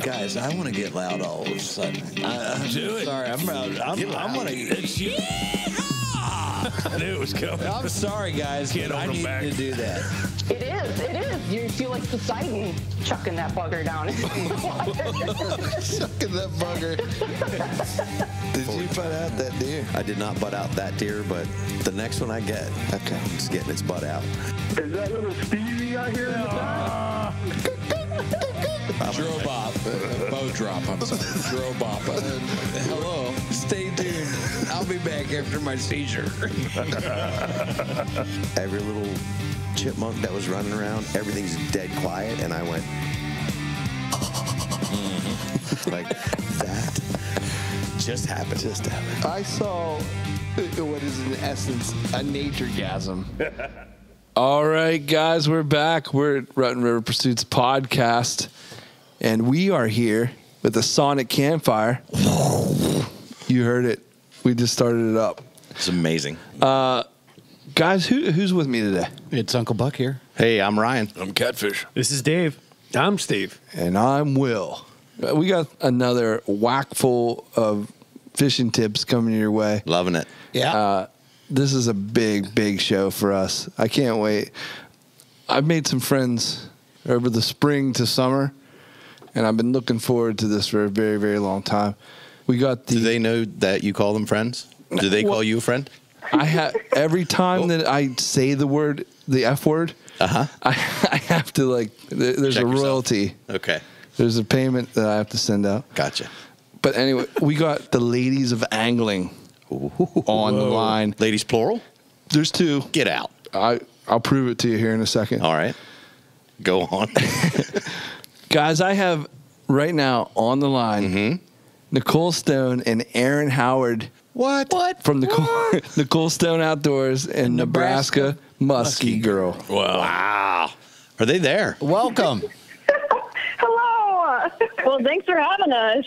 Guys, I want to get loud all of a sudden. Do it. Sorry, I'm want to. I knew it was coming. I'm sorry, guys, but I need to do that. It is. You feel like Poseidon chucking that bugger down. Chucking that bugger. Did you butt out that deer? I did not butt out that deer, but the next one I get, okay, it's getting its butt out. Is that little Stevie out here in the back? Drobop. Bow drop, I'm sorry. Drobop. Hello. Stay tuned. I'll be back after my seizure. Every little chipmunk that was running around, everything's dead quiet, and I went, like, that just happened. I saw what is in essence a nature-gasm. All right, guys, we're back. We're at Rotten River Pursuits podcast, and we are here with a Sonic Campfire. You heard it. We just started it up. It's amazing. Guys, who's with me today? It's Uncle Buck here. Hey, I'm Ryan. I'm Catfish. This is Dave. I'm Steve. And I'm Will. We got another whack full of fishing tips coming your way. Loving it. Yeah. This is a big show for us. I can't wait. I've made some friends over the spring to summer, and I've been looking forward to this for a very, very long time. We got the. Do they know that you call them friends? Do they call you a friend? I have every time that I say the F word. I have to there's Check a yourself. royalty. Okay. There's a payment that I have to send out. Gotcha. But anyway, we got the ladies of angling on the line. Ladies plural? There's two. Get out. I'll prove it to you here in a second. All right. Go on. Guys, I have right now on the line Nicole Stone and Erin Howard. What? From Nicole Stone Outdoors in Nebraska. Muskie Girl. Wow. Are they there? Welcome. Hello. Well, thanks for having us.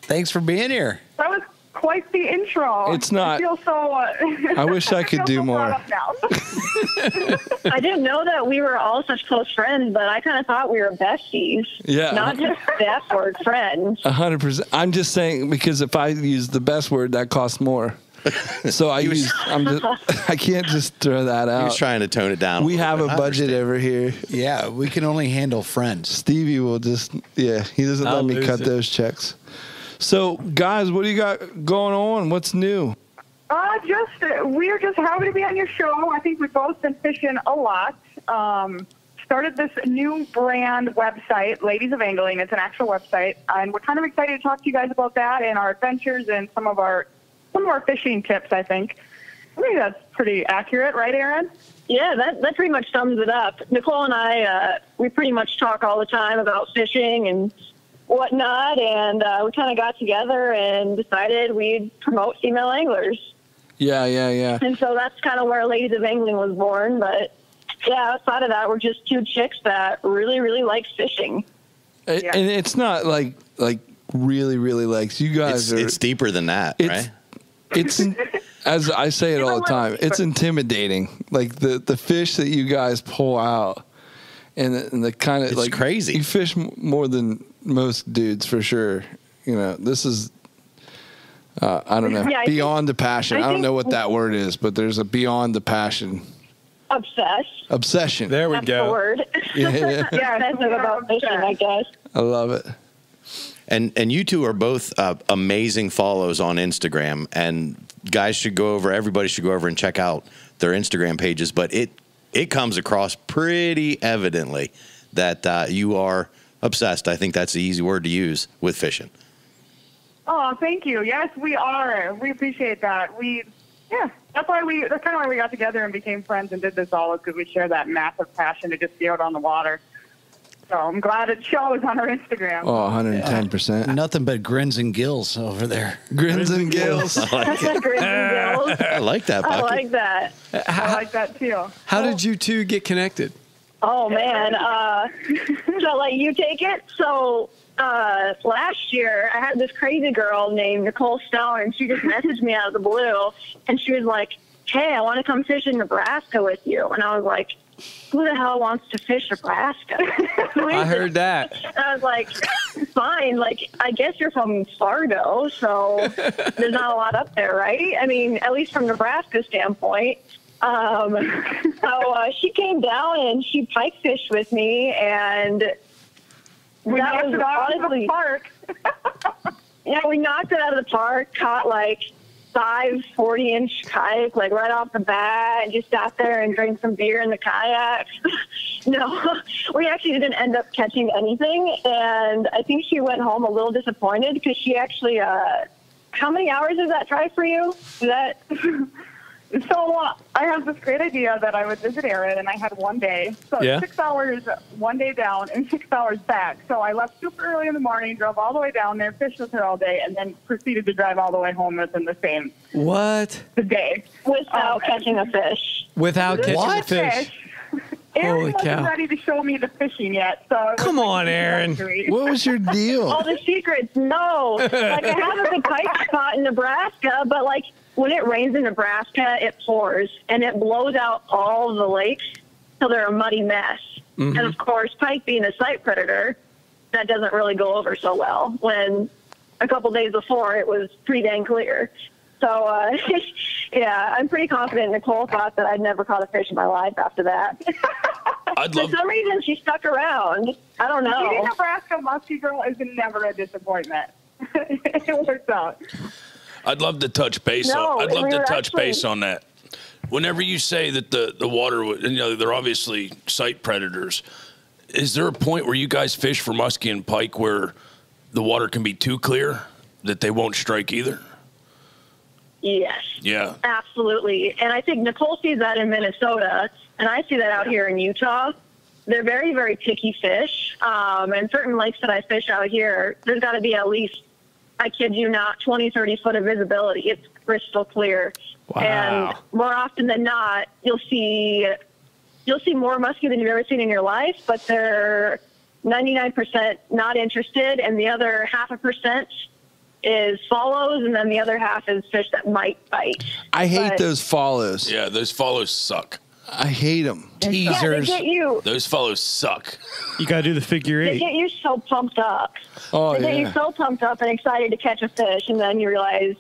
Thanks for being here. That was quite the intro. It's not. I feel so. I wish I could do more. I didn't know that we were all such close friends, but I kind of thought we were besties. Yeah. Not just that word friends. 100%. I'm just saying because if I use the best word, that costs more. So I can't just throw that out. He was trying to tone it down. We have a budget over here. Yeah, we can only handle friends. Stevie will just, he doesn't let me cut those checks. So, guys, what do you got going on? What's new? We're just happy to be on your show. I think we've both been fishing a lot. Started this new brand website, Ladies of Angling. It's an actual website, and we're kind of excited to talk to you guys about that and our adventures and some of our fishing tips. I think that's pretty accurate, right, Erin? Yeah, that pretty much sums it up. Nicole and I, we pretty much talk all the time about fishing and whatnot, and we kind of got together and decided we'd promote female anglers. Yeah. And so that's kind of where Ladies of Angling was born. But yeah, outside of that, we're just two chicks that really, really like fishing. And it's not like really, really likes you guys. It's deeper than that, right? It's as I say it all the time. It's intimidating. Like the fish that you guys pull out, and the kind of it's crazy. You fish more than most dudes for sure. This is. I don't know. Yeah, beyond the passion. I don't know what that word is, but there's a beyond the passion. Obsession. There we That's go. The word. Yeah. That's about fishing, I guess. I love it. And you two are both amazing follows on Instagram, and everybody should go over and check out their Instagram pages. But it comes across pretty evidently that you are obsessed. I think that's the easy word to use with fishing. Oh, thank you. Yes, we are. We appreciate that. That's kind of why we got together and became friends and did this all, is because we share that massive passion to just be out on the water. So I'm glad it shows on our Instagram. Oh, 110%. Nothing but grins and gills over there. Grins and gills. I like it. I like that, Bucky. I like that. I like that too. How did you two get connected? Oh, man. Should I let you take it? So last year, I had this crazy girl named Nicole Stone, and she just messaged me out of the blue, and she was like, hey, I want to come fish in Nebraska with you. And I was like, who the hell wants to fish Nebraska? I heard that. I was like, fine. Like, I guess you're from Fargo, so there's not a lot up there, right? I mean, at least from Nebraska's standpoint. So she came down and she pike fished with me, and We that knocked was it out of honestly, the park. yeah, we knocked it out of the park, caught like 5 40-inch kayaks, like right off the bat, and just sat there and drank some beer in the kayaks. No, we actually didn't end up catching anything, and I think she went home a little disappointed because she actually, how many hours is that drive for you? Is that... So I have this great idea that I would visit Erin, and I had one day. So Yeah. 6 hours one day down and 6 hours back. So I left super early in the morning, drove all the way down there, fished with her all day, and then proceeded to drive all the way home within the same What? day. Without catching a fish. Without catching a fish. Erin Holy wasn't cow. ready to show me the fishing yet. So it Come was on, Erin. mystery. What was your deal? All the secrets, no. Like, I haven't been pike caught in Nebraska, but like, when it rains in Nebraska, it pours, and it blows out all the lakes till they're a muddy mess. And, of course, pike being a sight predator, that doesn't really go over so well when a couple days before it was pretty dang clear. So, yeah, I'm pretty confident Nicole thought that I'd never caught a fish in my life after that. I'd For love. some reason, she stuck around. I don't Eating know. Nebraska muskie girl is never a disappointment. It works out. I'd love to touch base No, on. I'd love we to were touch actually- base on that. Whenever you say that the water, you know, they're obviously sight predators. Is there a point where you guys fish for muskie and pike where the water can be too clear that they won't strike either? Yes. Yeah. Absolutely. And I think Nicole sees that in Minnesota, and I see that out here in Utah. They're very, very picky fish. And certain lakes that I fish out here, there's got to be at least, I kid you not, 20, 30 foot of visibility. It's crystal clear. Wow. And more often than not, you'll see more muskie than you've ever seen in your life, but they're 99% not interested, and the other 0.5% is follows, and then the other half is fish that might bite. I hate But- those follows. Yeah. Those follows suck. I hate them. Yeah, they Teasers. get you. Those follows suck. You got to do the figure They eight. get you so pumped up. Oh, They get you yeah. so pumped up and excited to catch a fish, and then you realize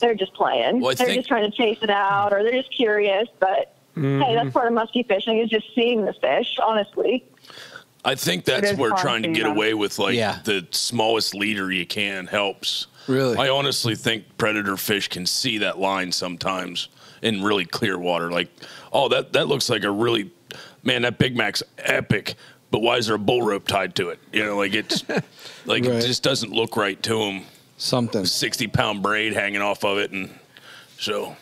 they're just playing. Well, I they're think- just trying to chase it out, or they're just curious. But hey, that's part of muskie fishing is just seeing the fish. Honestly, I think that's is where fun trying to seeing get them. away with like Yeah. the smallest leader you can helps. Really? I honestly think predator fish can see that line sometimes in really clear water. Like, oh, that looks like a really, man, that Big Mac's epic. But why is there a bull rope tied to it? You know, like it's like Right. it just doesn't look right to him. Something. 60-pound braid hanging off of it, and so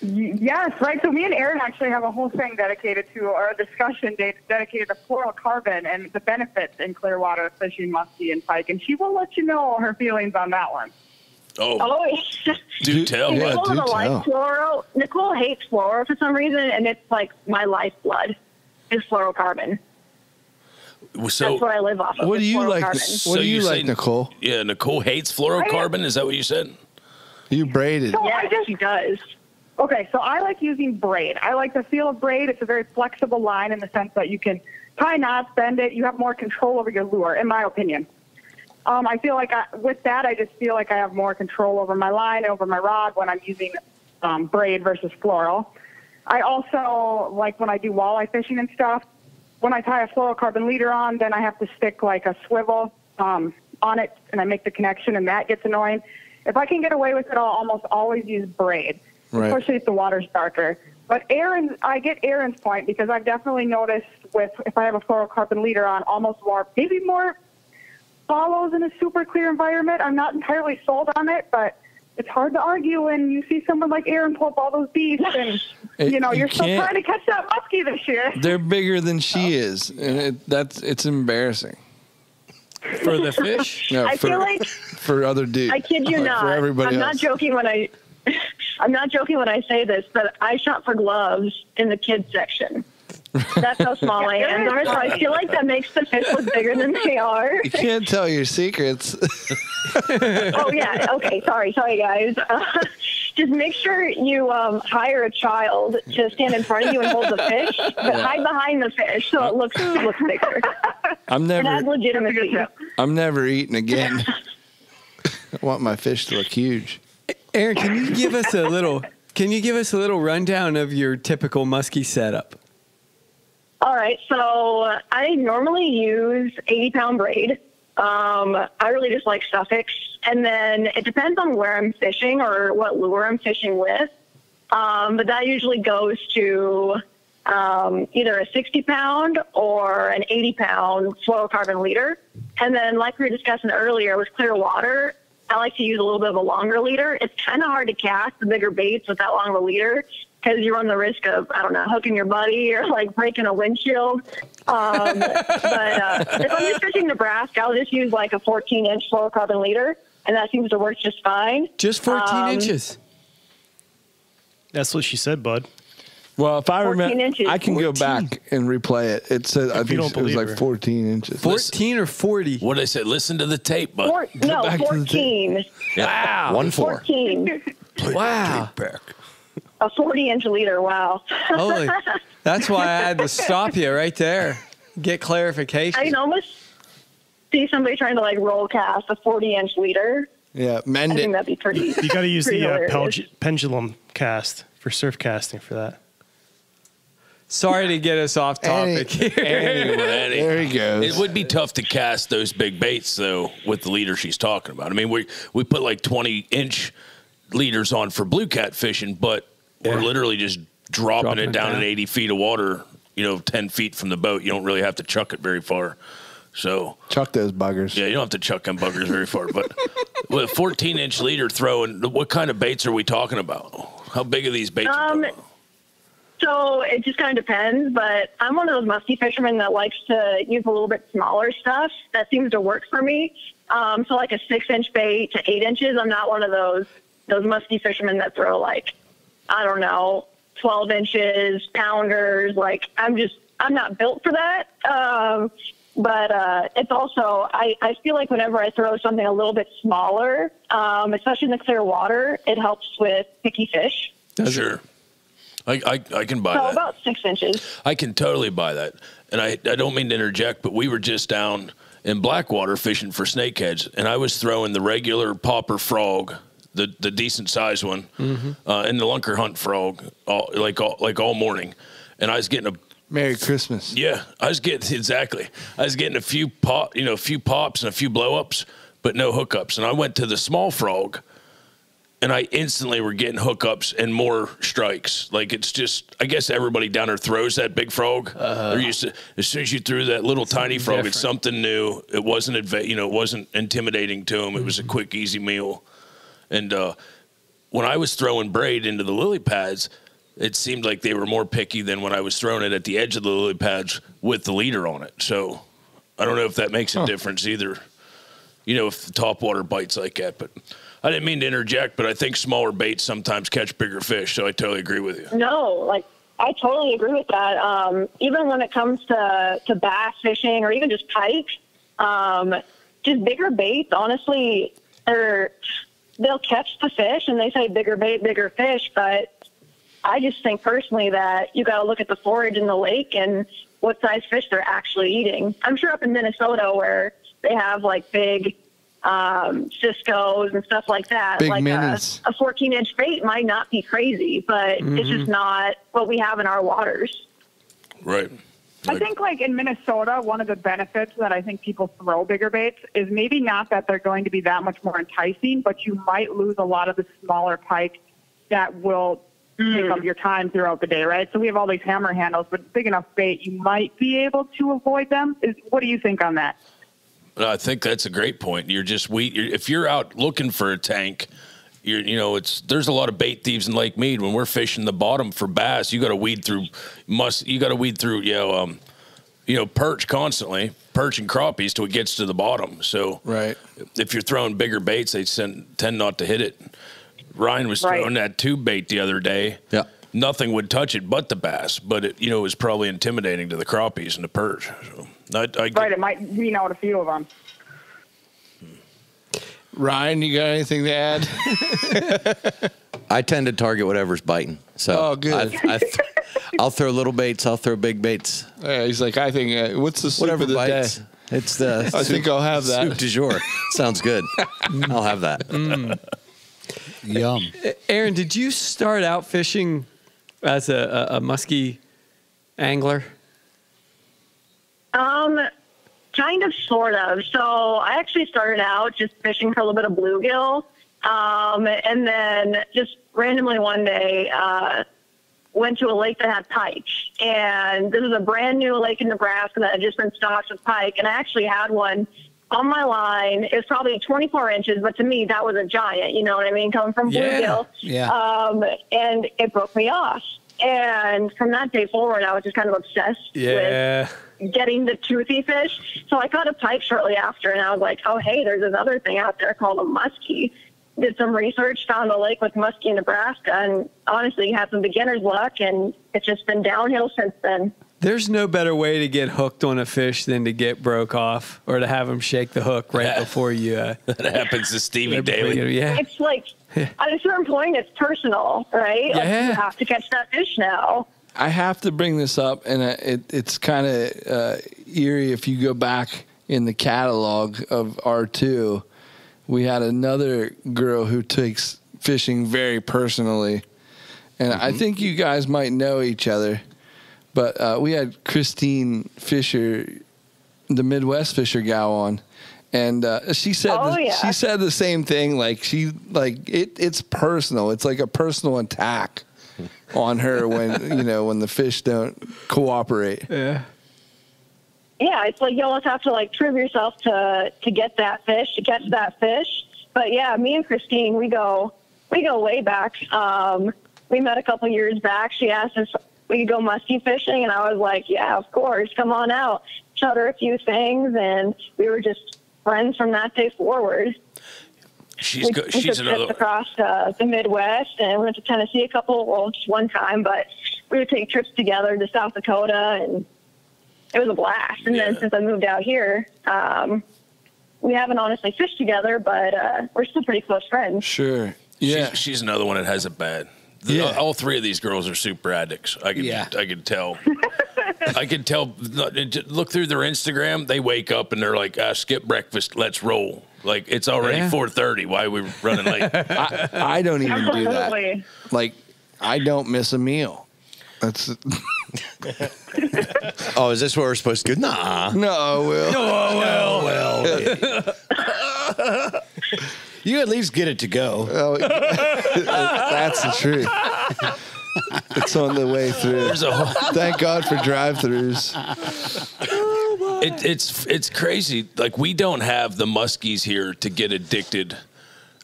Yes, right. So me and Erin actually have a whole thing dedicated to, or a discussion dedicated to fluorocarbon and the benefits in clear water fishing muskie and pike. And she will let you know her feelings on that one. oh, do tell. Yeah, Nicole do doesn't like tell. fluoro. Nicole hates fluoro for some reason, and it's like my lifeblood is fluorocarbon. So, That's what I live off of. What do is you like? fluorocarbon. What do you you like, say- Nicole? yeah, Nicole hates fluorocarbon. Is that what you said? You braided. So Yeah, she does. Okay, so I like using braid. I like the feel of braid. It's a very flexible line in the sense that you can tie knots, bend it. You have more control over your lure, in my opinion. I feel like with that, I just feel like I have more control over my line, over my rod when I'm using braid versus floral. I also, like when I do walleye fishing and stuff, when I tie a fluorocarbon leader on, then I have to stick like a swivel on it, and I make the connection, and that gets annoying. If I can get away with it, I'll almost always use braid, Right. especially if the water's darker. But I get Erin's point because I've definitely noticed if I have a fluorocarbon leader on, maybe more follows in a super clear environment. I'm not entirely sold on it, but it's hard to argue when you see someone like Erin pull up all those beasts and, You you're still can't- trying to catch that muskie this year. They're bigger than she is, and it's embarrassing. For the fish? No, I feel like for other dudes. I kid you For not. everybody I'm else. not joking when I'm not joking when I say this, but I shop for gloves in the kids section. That's how small my hands are. So I feel like that makes the fish look bigger than they are. You can't tell your secrets. Oh yeah. Okay. Sorry, guys. just make sure you hire a child to stand in front of you and hold the fish, but hide behind the fish so it looks bigger. I'm And never add legitimacy. I'm never eating again. I want my fish to look huge. Erin, can you give us a little rundown of your typical muskie setup? All right, so I normally use 80-pound braid. I really just like Suffolks. And then it depends on where I'm fishing or what lure I'm fishing with. But that usually goes to either a 60-pound or an 80-pound fluorocarbon leader. And then like we were discussing earlier with clear water, I like to use a little bit of a longer leader. It's kind of hard to cast the bigger baits with that long of a leader because you run the risk of, I don't know, hooking your buddy or like breaking a windshield. But if I'm just fishing Nebraska, I'll just use like a 14-inch fluorocarbon leader, and that seems to work just fine. Just 14 inches. That's what she said, bud. Well, if I 14 remember, inches. I can go back and replay it. It said I think don't it was believe like her. 14 inches. 14 or 40? What did I say? Listen to the tape, bud. No, back to the 14. Wow. 1-4. 14. Wow. A 40-inch leader, wow. Holy. That's why I had to stop you right there. Get clarification. I can almost see somebody trying to like roll cast a 40-inch leader. Yeah, I mend think it. that'd be pretty. You got to use pretty the hilarious. pendulum cast for surf casting for that. Sorry to get us off topic here. Eddie. There he goes. It would be tough to cast those big baits, though, with the leader she's talking about. I mean, we put like 20-inch leaders on for blue cat fishing, but we're literally just dropping it down at 80 feet of water, 10 feet from the boat. You don't really have to chuck it very far. So Chuck those buggers. yeah, you don't have to chuck them buggers very far. But with a 14-inch leader throwing, what kind of baits are we talking about? How big are these baits? So it just kind of depends, but I'm one of those musky fishermen that likes to use a little bit smaller stuff. That seems to work for me. So like a 6-inch bait to 8 inches. I'm not one of those musky fishermen that throw like, I don't know, 12 inches, pounders. Like I'm not built for that. But it's also, I feel like whenever I throw something a little bit smaller, especially in the clear water, it helps with picky fish. Sure. I can buy So that. about 6 inches. I can totally buy that. And I don't mean to interject, but we were just down in Blackwater fishing for snakeheads, and I was throwing the regular popper frog, the decent sized one, and the lunker hunt frog all morning. And I was getting a Merry Christmas. Yeah, I was getting a few pops and a few blow ups, but no hookups. And I went to the small frog, and I instantly were getting hookups and more strikes. Like it's just, I guess everybody down there throws that big frog. They're used to, as soon as you threw that little tiny frog, different. it's something new. It wasn't it wasn't intimidating to them. It was a quick, easy meal. And when I was throwing braid into the lily pads, it seemed like they were more picky than when I was throwing it at the edge of the lily pads with the leader on it. So I don't know if that makes a difference either, if the top water bites like that. But I didn't mean to interject, but I think smaller baits sometimes catch bigger fish. So I totally agree with you. No, like I totally agree with that. Even when it comes to bass fishing or even just pike, just bigger baits, honestly, they'll catch the fish and they say bigger bait, bigger fish, but I just think personally that you got to look at the forage in the lake and what size fish they're actually eating. I'm sure up in Minnesota where they have like big Cisco's and stuff like that, Big like minis. a 14-inch bait might not be crazy, but it's just not what we have in our waters. Right. I think, like, in Minnesota, one of the benefits that I think people throw bigger baits is maybe not that they're going to be that much more enticing, but you might lose a lot of the smaller pike that will take up your time throughout the day, right? So we have all these hammer handles, but big enough bait, you might be able to avoid them. What do you think on that? I think that's a great point. If you're out looking for a tank, there's a lot of bait thieves in Lake Mead. When we're fishing the bottom for bass, you got to weed through perch constantly, perch and crappies till it gets to the bottom. So Right. if you're throwing bigger baits, they tend not to hit it. Ryan was throwing that tube bait the other day. Yeah. Nothing would touch it but the bass, but it was probably intimidating to the crappies and the perch. So Right, it might wean out a few of them. Ryan, you got anything to add? I tend to target whatever's biting. So Oh, good. I'll throw little baits. I'll throw big baits. Yeah, he's like, I think, what's the soup Whatever of the bites. day? It's the. I think I'll have that. Soup du jour. Sounds good. I'll have that. Yum. Erin, did you start out fishing as a muskie angler? Kind of, sort of. So I actually started out just fishing for a little bit of bluegill, and then just randomly one day went to a lake that had pike. And this was a brand new lake in Nebraska that had just been stocked with pike, and I actually had one on my line. It was probably 24 inches, but to me that was a giant. You know what I mean? Coming from bluegill. Yeah. And it broke me off. And from that day forward, I was just kind of obsessed with getting the toothy fish. So I caught a pike shortly after, and I was like, oh, hey, there's this other thing out there called a muskie. Did some research, found a lake with muskie in Nebraska, and honestly had some beginner's luck, and it's just been downhill since then. There's no better way to get hooked on a fish than to get broke off or to have him shake the hook right before you. That happens to Stevie daily. Yeah. It's like, at a certain point, it's personal, right? Like, you have to catch that fish now. I have to bring this up, and it's kind of eerie. If you go back in the catalog of R2, we had another girl who takes fishing very personally, and I think you guys might know each other. But we had Christine Fisher, the Midwest Fisher gal, on, and she said she said the same thing. Like it's personal. It's like a personal attack on her when the fish don't cooperate. Yeah, it's like you almost have to like prove yourself to get that fish, to catch that fish. But yeah, me and Christine, we go way back. We met a couple years back. She asked us if we could go muskie fishing, and I was like, yeah, of course, come on out. Showed her a few things, and we were just friends from that day forward. She's we took trips another across the Midwest, and we went to Tennessee just one time, but we would take trips together to South Dakota, and it was a blast. And then since I moved out here, we haven't honestly fished together, but we're still pretty close friends. Sure. Yeah. She's another one that has it bad. All three of these girls are super addicts. I can tell. I can tell. Look through their Instagram. They wake up and they're like, skip breakfast. Let's roll. Like, it's already 4:30. Why are we running late? I don't even do that. Like, I don't miss a meal. That's. Oh, is this what we're supposed to do? Nah. No, Will. Well. You at least get it to go. Oh, that's the truth. It's on the way through. Thank God for drive-thrus. It's crazy. Like, we don't have the muskies here to get addicted.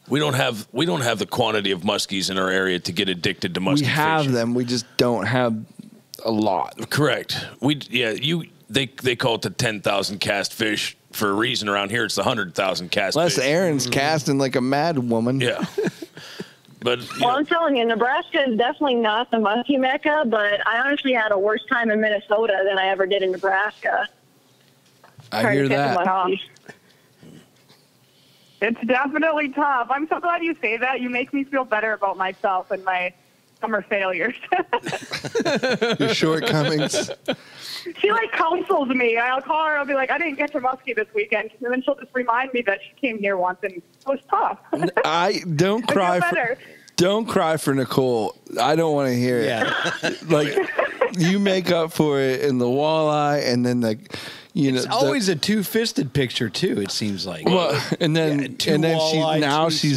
We don't have the quantity of muskies in our area to get addicted to muskie. We have fishing. them. We just don't have a lot. Correct. They call it the 10,000 cast fish for a reason. Around here, it's the 100,000 cast Unless fish. Erin's casting like a mad woman. Yeah. But I'm telling you, Nebraska is definitely not the muskie mecca, but I honestly had a worse time in Minnesota than I ever did in Nebraska. I hear that. It's definitely tough. I'm so glad you say that. You make me feel better about myself and my summer failures. Your shortcomings. She counsels me. I'll call her. I'll be like, I didn't catch a muskie this weekend, and then she'll just remind me that she came here once and it was tough. Don't cry. Don't cry for Nicole. I don't want to hear it. You make up for it in the walleye, and then it's always a two-fisted picture too. It seems like. Well, and then she's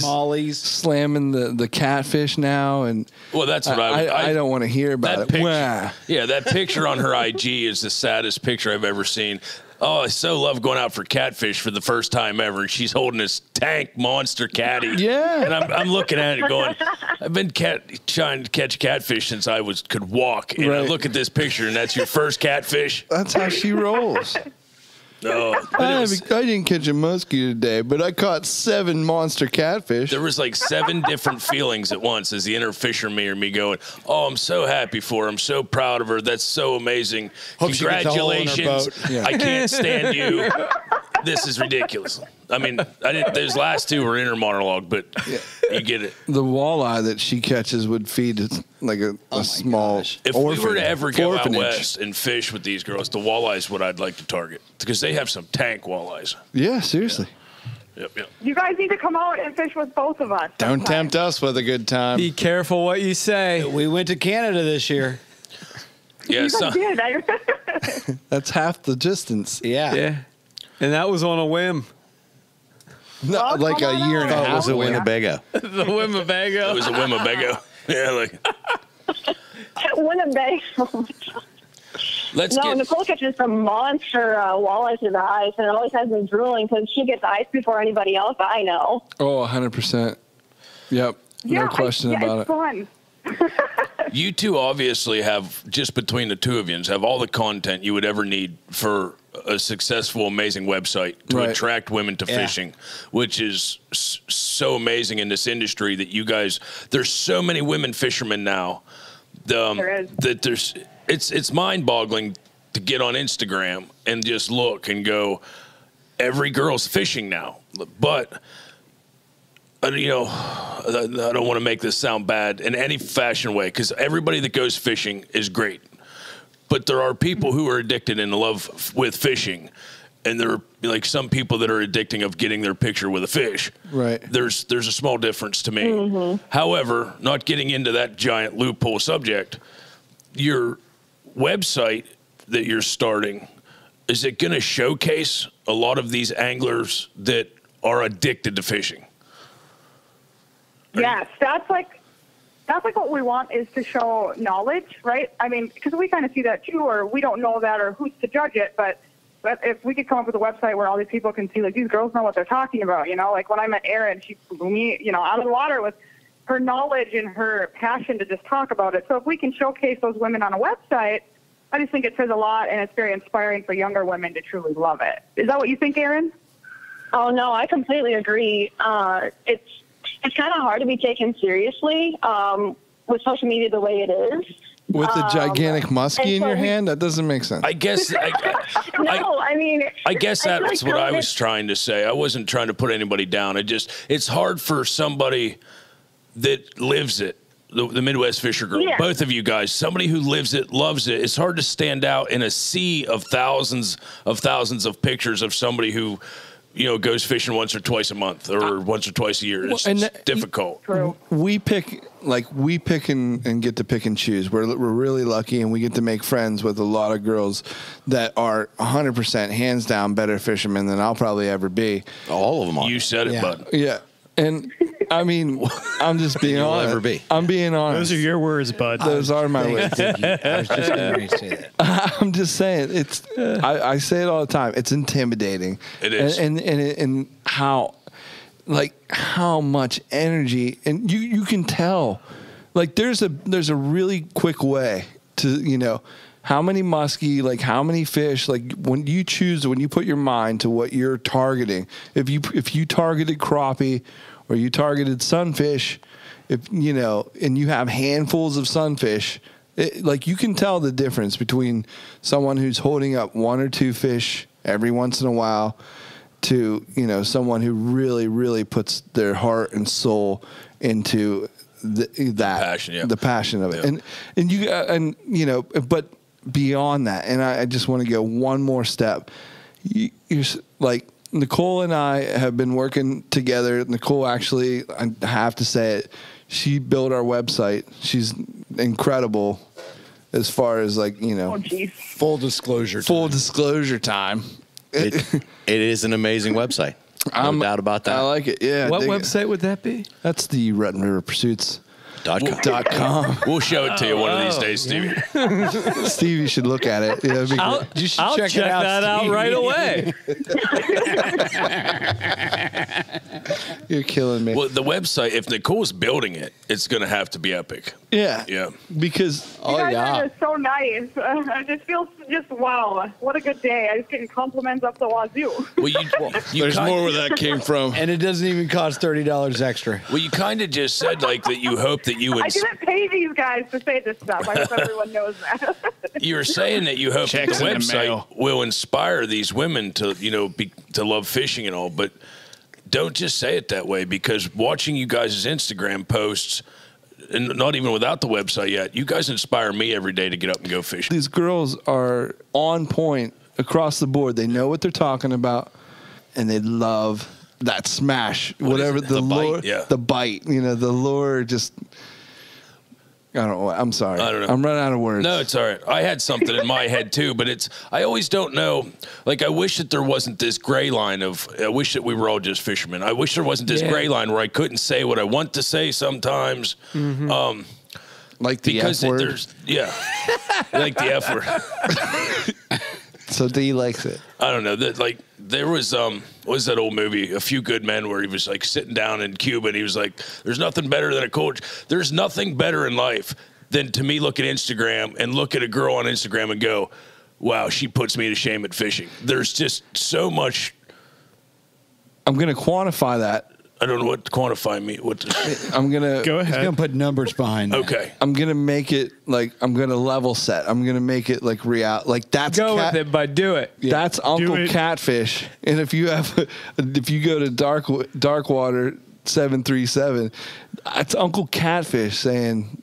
smallies. slamming the catfish now, and that's what I don't want to hear about that it. Picture, yeah, that picture on her IG is the saddest picture I've ever seen. Oh, I so love going out for catfish for the first time ever. And she's holding this tank monster catty. Yeah. And I'm looking at it going, I've been trying to catch catfish since I could walk. And I look at this picture, and that's your first catfish. That's how she rolls. No, I didn't catch a muskie today, but I caught 7 monster catfish. There was 7 different feelings at once as the inner fisherman me going, oh, I'm so happy for her. I'm so proud of her. That's so amazing. Hope Congratulations. she gets a hole in her boat. I can't stand you. this is ridiculous. I mean, those last two were inner monologue, but you get it. The walleye that she catches would feed like a small gosh. If we were to ever go out west and fish with these girls, the walleye is what I'd like to target because they have some tank walleyes. Yeah, seriously. Yep. You guys need to come out and fish with both of us. Don't sometime. tempt us with a good time. Be careful what you say. We went to Canada this year. Yeah, You guys did. That's half the distance. Yeah. Yeah. And that was on a whim. No, like a come on year and a out. That half. was a Winnebago. The Winnebago. it was a Winnebago. Yeah, like Winnebago. let's No, get. Nicole catches some monster walleyes to the ice, and it always has me drooling because she gets ice before anybody else I know. Oh, 100%. Yep. Yeah, No question about it's it. fun. You two obviously have, just between the two of you, have all the content you would ever need for a successful, amazing website to Right. attract women to fishing, which is so amazing in this industry that you guys, there's so many women fishermen now There is. that it's mind-boggling to get on Instagram and just look and go, every girl's fishing now. But you know, I don't want to make this sound bad in any fashion way because everybody that goes fishing is great. But there are people who are addicted and in love with fishing. And there are like some people that are addicting of getting their picture with a fish. Right. There's a small difference to me. However, not getting into that giant loophole subject, your website that you're starting, is it going to showcase a lot of these anglers that are addicted to fishing? Yes, that's like what we want is to show knowledge, right? I mean, because we kind of see that too, or we don't know that, or who's to judge it. But if we could come up with a website where all these people can see, like, these girls know what they're talking about, you know? Like when I met Erin, she blew me, you know, out of the water with her knowledge and her passion to just talk about it. So if we can showcase those women on a website, I just think it says a lot, and it's very inspiring for younger women to truly love it. Is that what you think, Erin? Oh, no, I completely agree. It's kind of hard to be taken seriously with social media the way it is. With the gigantic muskie in so your we- hand? That doesn't make sense. I guess. I mean, I guess feel that's like what I COVID was trying to say. I wasn't trying to put anybody down. It's hard for somebody that lives it, the Midwest Fisher Girl, Yeah. both of you guys, somebody who lives it, loves it. It's hard to stand out in a sea of thousands of pictures of somebody who, you know, goes fishing once or twice a month or once or twice a year. It's difficult. True. We pick and get to pick and choose. We're really lucky, and we get to make friends with a lot of girls that are 100% hands down better fishermen than I'll probably ever be. All of them are. You said it, bud. Yeah. And I mean, I'm just being You'll honest. ever be. I'm being honest. Those are your words, bud. Those are my words. I was just going to say that. I'm just saying it's. I say it all the time. It's intimidating. It is. and how much energy, and you can tell. Like there's a really quick way to, you know, how many muskie, like how many fish, like when you put your mind to what you're targeting. If you targeted crappie or you targeted sunfish, if you know, and you have handfuls of sunfish. Like you can tell the difference between someone who's holding up one or two fish every once in a while to, you know, someone who really, really puts their heart and soul into the passion of it. Yeah. And you know, but beyond that, and I just want to go one more step. You're like Nicole and I have been working together. Nicole actually, I have to say it, she built our website. She's incredible as far as like, you know, Full disclosure time. It is an amazing website. No doubt about that. I like it. Yeah. What website would that be? That's the Rutten River Pursuits. .com. We'll show it to you one of these days, Stevie. Stevie should look at it. Yeah, that'd be I'll great. You should I'll check that out Steve. right away. You're killing me. Well, the website, if Nicole's building it, it's going to have to be epic. Yeah. Yeah. Because You guys are just so nice. I just feel just wow. What a good day. I just getting compliments up the wazoo. Well, you There's kind- more where that came from. And it doesn't even cost $30 extra. Well, you kind of just said like that you hope that you I would. didn't pay these guys to say this stuff. I hope everyone knows that. you were saying that you hope that Checks the in the mail. website will inspire these women to, to love fishing and all, but don't just say it that way, because watching you guys' Instagram posts, and not even without the website yet, you guys inspire me every day to get up and go fishing. These girls are on point across the board. They know what they're talking about, and they love that smash, whatever the lure, bite, yeah. the bite. The lure just. I don't know. I'm sorry. I don't know. I'm running out of words. No, it's all right. I had something in my head too, but I always don't know. Like, I wish that there wasn't this gray line I wish that we were all just fishermen. I wish there wasn't this gray line where I couldn't say what I want to say sometimes. Mm-hmm. Like the because F word. Like the F word. So D likes it. I don't know. There was what was that old movie, A Few Good Men, where he was like sitting down in Cuba and he was like, "There's nothing better than a coach. There's nothing better in life than to me look at Instagram and look at a girl on Instagram and go, wow, she puts me to shame at fishing." There's just so much. I'm going to quantify that. I don't know what quantify me. I'm going to Go He's ahead. going to put numbers behind that. Okay. I'm going to make it like, I'm going to level set. I'm going to make it like real. Like that's Go with it, bud. Do it. That's Uncle it. Catfish. And if you go to dark water 737, that's Uncle Catfish saying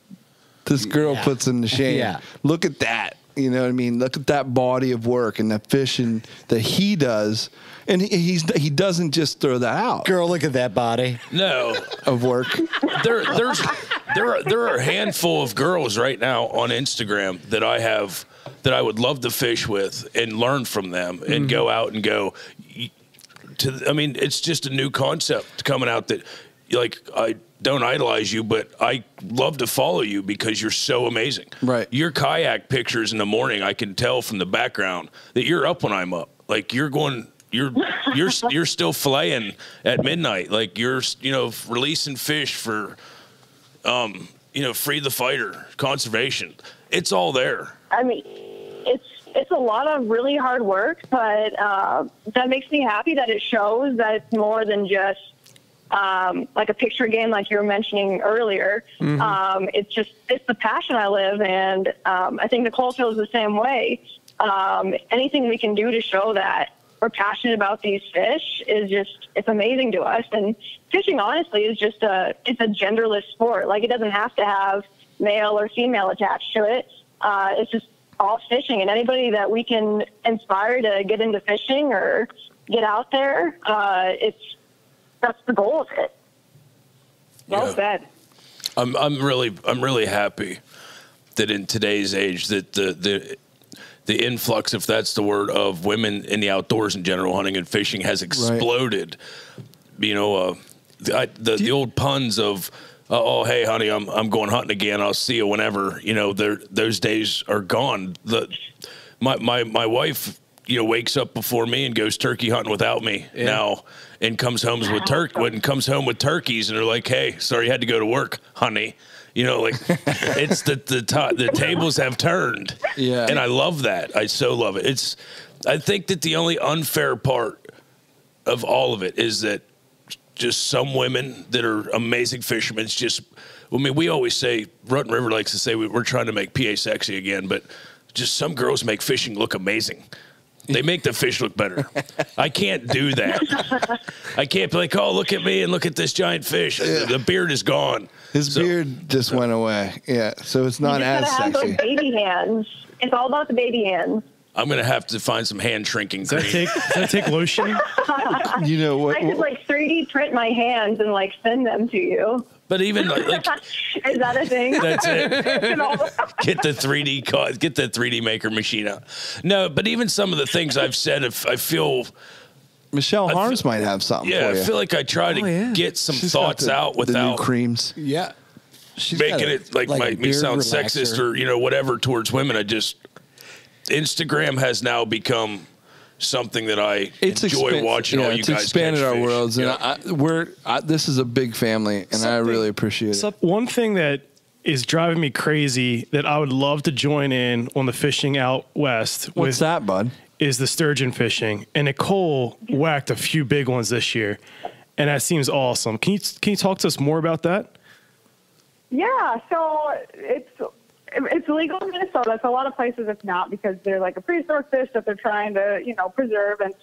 this girl puts him to shame. Yeah. Look at that. You know what I mean? Look at that body of work and the fishing that he does. And he doesn't just throw that out Girl, look at that body. No. of work. There are a handful of girls right now on Instagram that I would love to fish with and learn from them and go out and go to. I mean, it's just a new concept coming out that, like, I don't idolize you, but I love to follow you because you're so amazing. Right. Your kayak pictures in the morning, I can tell from the background that you're up when I'm up. Like, you're still filleting at midnight. Like, you're, releasing fish for, free the fighter, conservation. It's all there. I mean, it's a lot of really hard work, but that makes me happy that it shows that it's more than just like a picture game, like you were mentioning earlier. Mm-hmm. It's the passion I live, and I think Nicole feels the same way. Anything we can do to show that we're passionate about these fish it's amazing to us. And fishing, honestly, is it's a genderless sport. Like, it doesn't have to have male or female attached to it. It's just all fishing, and anybody that we can inspire to get into fishing or get out there, that's the goal of it. Well said. I'm really happy that in today's age that the influx, if that's the word, of women in the outdoors in general, hunting and fishing, has exploded. Right. The old puns of, "Oh, hey, honey, I'm going hunting again. I'll see you whenever." Those days are gone. My wife, wakes up before me and goes turkey hunting without me now, and comes home with turkeys, and they're like, "Hey, sorry you had to go to work, honey." It's the tables have turned. Yeah. And I love that. I so love it. I think that the only unfair part of all of it is that just some women that are amazing fishermen, we always say, Rutten River likes to say we're trying to make PA sexy again, but just some girls make fishing look amazing. They make the fish look better. I can't do that. I can't be like, "Oh, look at me and look at this giant fish." Yeah. The beard is gone. His beard just went away. Yeah, so it's not as sexy. You just gotta have those baby hands. It's all about the baby hands. I'm going to have to find some hand shrinking cream. Does that take lotion? You know what? I could 3D print my hands and send them to you. But even like is that a thing? That's it. Get the 3D maker machine out. No, but even some of the things I've said, if I feel Michelle Harms might have something. Yeah, for you. I feel like I try to get some thoughts out without the new creams. Yeah, she's making it make me sound sexist or whatever towards women. Instagram has now become something that I enjoy watching all you guys. It's expanded our worlds, and this is a big family, and I really appreciate it. One thing that is driving me crazy that I would love to join in on the fishing out west. What's that, bud? Is the sturgeon fishing, and Nicole whacked a few big ones this year, and that seems awesome. Can you talk to us more about that? Yeah, so it's It's legal in Minnesota. So a lot of places it's not because they're like a prehistoric fish that they're trying to, preserve. And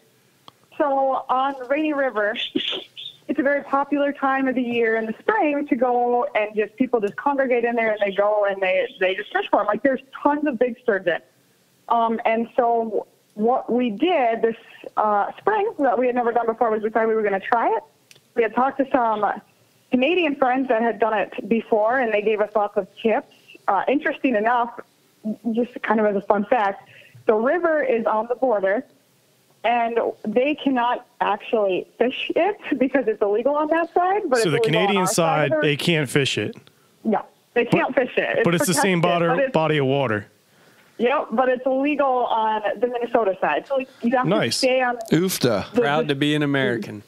so on the Rainy River, it's a very popular time of the year in the spring to go and people just congregate in there and they go and they just fish for them. Like there's tons of big sturgeon. And so what we did this spring that we had never done before was we thought we were going to try it. We had talked to some Canadian friends that had done it before, and they gave us lots of tips. Interesting enough, just kind of as a fun fact, the river is on the border, and they cannot actually fish it because it's illegal on that side. But so it's the illegal Canadian on side, our they can't fish it. No, they can't fish it. But it's the same body of water. Yep, but it's illegal on the Minnesota side. So you have to stay on. Oofta. Proud to be an American.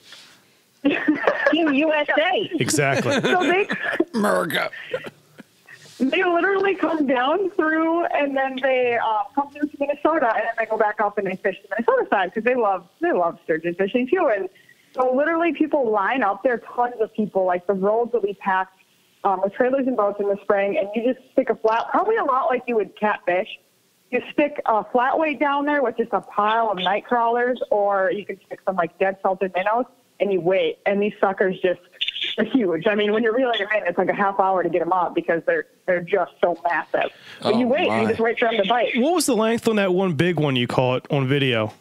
Team USA. Exactly. So America. They literally come down through, and then they come through to Minnesota, and then they go back up and they fish the Minnesota side because they love sturgeon fishing too. And so literally people line up. There are tons of people. Like the roads will be packed with trailers and boats in the spring, and you just stick a flat, probably a lot like you would catfish. You stick a flat weight down there with just a pile of night crawlers, or you can stick some like dead salted minnows, and you wait. And these suckers just are huge. I mean, when you're reeling them in, it's like a half hour to get them up because they're just so massive. But you wait, and you just wait for them to bite. What was the length on that one big one you caught on video?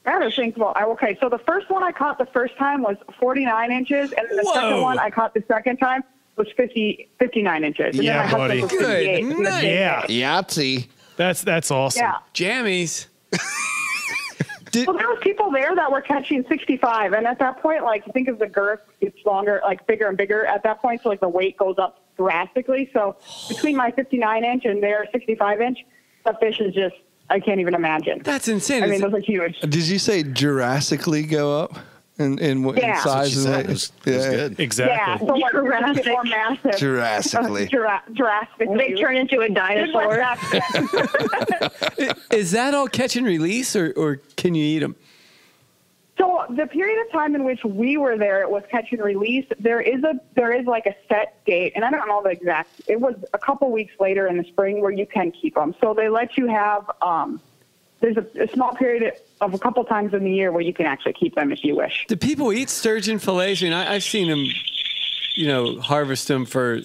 I don't think, okay, so the first one I caught the first time was 49 inches, and then the second one I caught the second time was 59 inches. And Yeah, then my buddy. husband was 58. Yeah. Yahtzee. That's awesome. Yeah. Jammies. Well, there was people there that were catching 65, and at that point, like, think of the girth, it's longer, like, bigger and bigger at that point, so, like, the weight goes up drastically. So between my 59-inch and their 65-inch, the fish is just, I can't even imagine. That's insane. I mean, those are huge. Did you say Jurassically go up in size and weight? It was good. Exactly. Yeah, so like, we're going to get more massive. Jurassically. Jurassically. They turn into a dinosaur. Is that all catch and release, or can you eat them? So the period of time in which we were there, it was catch and release. There is like a set date, and I don't know the exact. It was a couple weeks later in the spring where you can keep them. So they let you have. There's a small period of a couple times in the year where you can actually keep them if you wish. Do people eat sturgeon fillets? I mean, I've seen them, harvest them for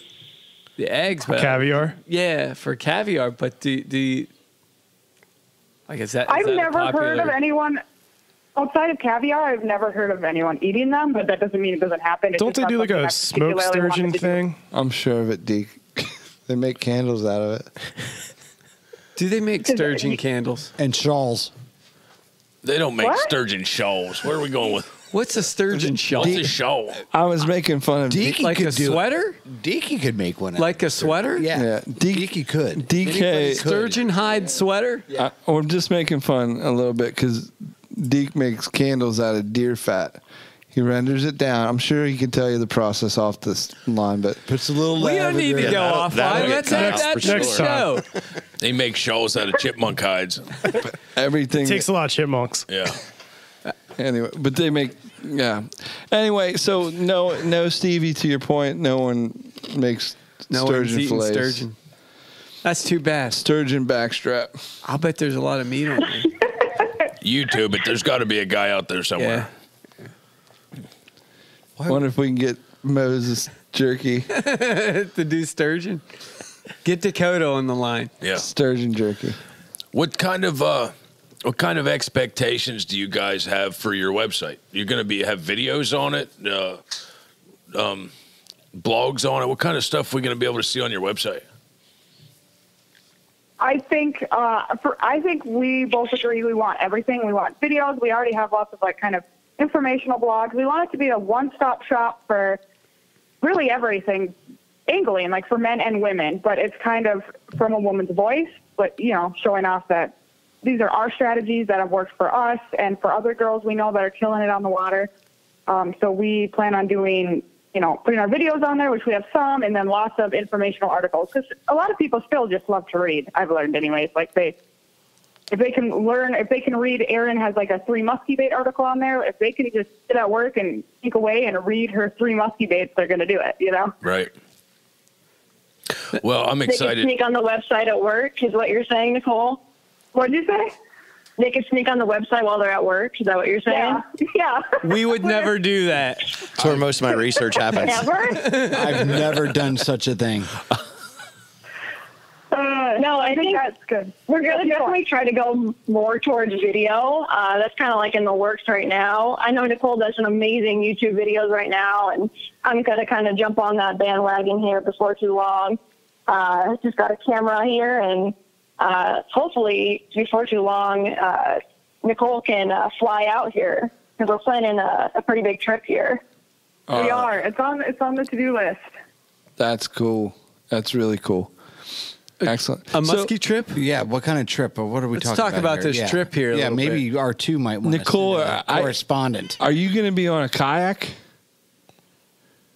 the eggs. But Caviar? Yeah, for caviar. But do you, like, is that? I've is that never heard of anyone outside of caviar. I've never heard of anyone eating them, but that doesn't mean it doesn't happen. Don't they do like a smoked sturgeon thing? I'm sure of it, Deke. They make candles out of it. Do they make sturgeon candles? And shawls. They don't make sturgeon shoals. Where are we going with? What's a sturgeon shawl? What's a shoal? I was making fun of Deaky like could a do sweater? Deaky could make one. Like a sweater? Yeah. Deaky could. DK. Sturgeon hide sweater? I'm just making fun a little bit because Deke makes candles out of deer fat. He renders it down. I'm sure he can tell you the process off this line, but puts a little We don't need to go offline. Let's have that next show. They make shoals out of chipmunk hides. everything. It takes a lot of chipmunks. Yeah. Anyway, but they make, yeah. Anyway, so no, Stevie, to your point, no one makes No one's sturgeon eating fillets. sturgeon. That's too bad. Sturgeon backstrap. I'll bet there's a lot of meat on there. YouTube, but there's got to be a guy out there somewhere. I wonder if we can get Moses jerky. To do sturgeon. Get Dakota on the line. Yeah. Sturgeon jerky. What kind of expectations do you guys have for your website? You're going to have videos on it, blogs on it. What kind of stuff are we going to be able to see on your website? I think we both agree we want everything. We want videos. We already have lots of like kind of informational blogs. We want it to be a one-stop shop for really everything angling, like for men and women, but it's kind of from a woman's voice, but showing off that these are our strategies that have worked for us and for other girls we know that are killing it on the water. So we plan on doing, putting our videos on there, which we have some, and then lots of informational articles. Because a lot of people still just love to read. I've learned anyways. Like if they can read, Erin has like a 3 musky bait article on there. If they can just sit at work and think away and read her 3 musky baits, they're going to do it, Right. Well, I'm They could excited. sneak on the website at work, is what you're saying, Nicole? What'd you say? They could sneak on the website while they're at work. Is that what you're saying? Yeah. We would never do that. That's where most of my research happens. Never? I've never done such a thing. No, I think that's good. we're going to definitely try to go more towards video. That's kind of like in the works right now. I know Nicole does some amazing YouTube videos right now, and I'm going to kind of jump on that bandwagon here before too long. Just got a camera here, and hopefully before too long, Nicole can fly out here because we're planning a pretty big trip here. We are. It's on the to-do list. That's cool. That's really cool. Excellent. A muskie trip? Yeah, what kind of trip? Or what are we Let's talking about? talk about here? this trip here a Yeah, little maybe R2 might want Nicole, to send a correspondent. Are you going to be on a kayak?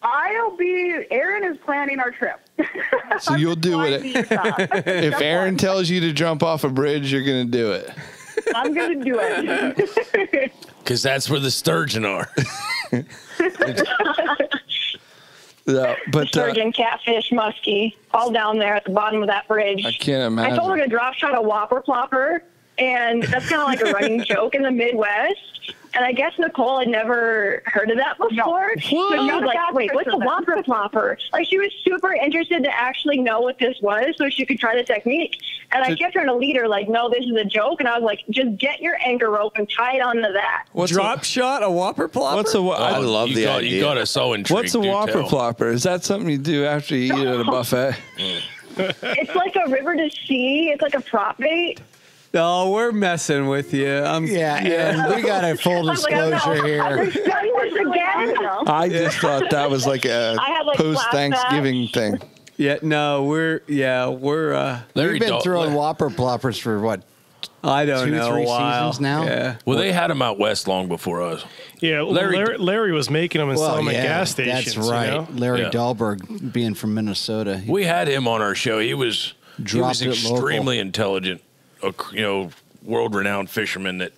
Erin is planning our trip. So you'll do Flying it. to Utah. If Erin tells you to jump off a bridge, you're going to do it. I'm going to do it. Because that's where the sturgeon are. Yeah, but Sturgeon, catfish, muskie, all down there at the bottom of that bridge. I can't I imagine. told her to drop shot a Whopper Plopper, and that's kind of like a running joke in the Midwest. And I guess Nicole had never heard of that before. So she was like, wait, what's a Whopper Plopper? Like, she was super interested to actually know what this was so she could try the technique. And I kept trying to lead her, like, no, this is a joke. And I was like, just get your anchor rope and tie it onto that. Drop shot a Whopper plopper? What's a I love you the got, idea. You got us so intrigued. What's a do Whopper tell. plopper? Is that something you do after you eat at a buffet? It's like a river to sea. It's like a prop bait. No, we're messing with you. Yeah, and we got a full I was like, I'm disclosure Are here. they starting this again? I just thought that was like a I had, like, post-Thanksgiving thing. Yeah, no, we're Larry We've been Dal- throwing Whopper Ploppers for what? I don't 2, know, 3 a while. seasons now? Yeah. Well, they had them out west long before us. Yeah, Larry was making them and selling them at gas stations. That's right. You know? Larry Yeah. Dahlberg, being from Minnesota. We had him on our show. He was Dropped it extremely local. intelligent, world-renowned fisherman. That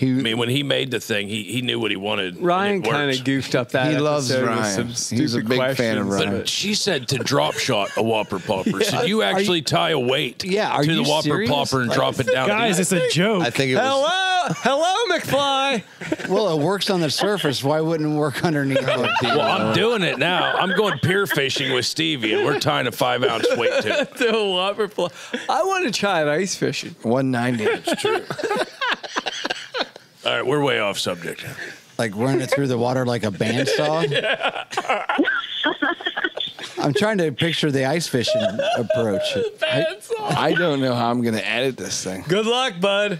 I mean, when he made the thing, he knew what he wanted. Ryan and it kind works. of goofed up that He loves episode with Ryan. some He's a stupid big fan of questions, Ryan. But she said to drop shot a Whopper Plopper. So you actually tie a weight to are the you Whopper serious? Plopper and drop it down. Guys, it's a joke. I think it was. Hello, McFly. Well, it works on the surface. Why wouldn't it work underneath it? Well, I'm doing it now. I'm going pier fishing with Stevie, and we're tying a 5-ounce weight to it. The Whopper I want to try it ice fishing. 190. It's true. All right, we're way off subject. Like running it through the water like a bandsaw? I'm trying to picture the ice fishing approach. I don't know how I'm going to edit this thing. Good luck, bud.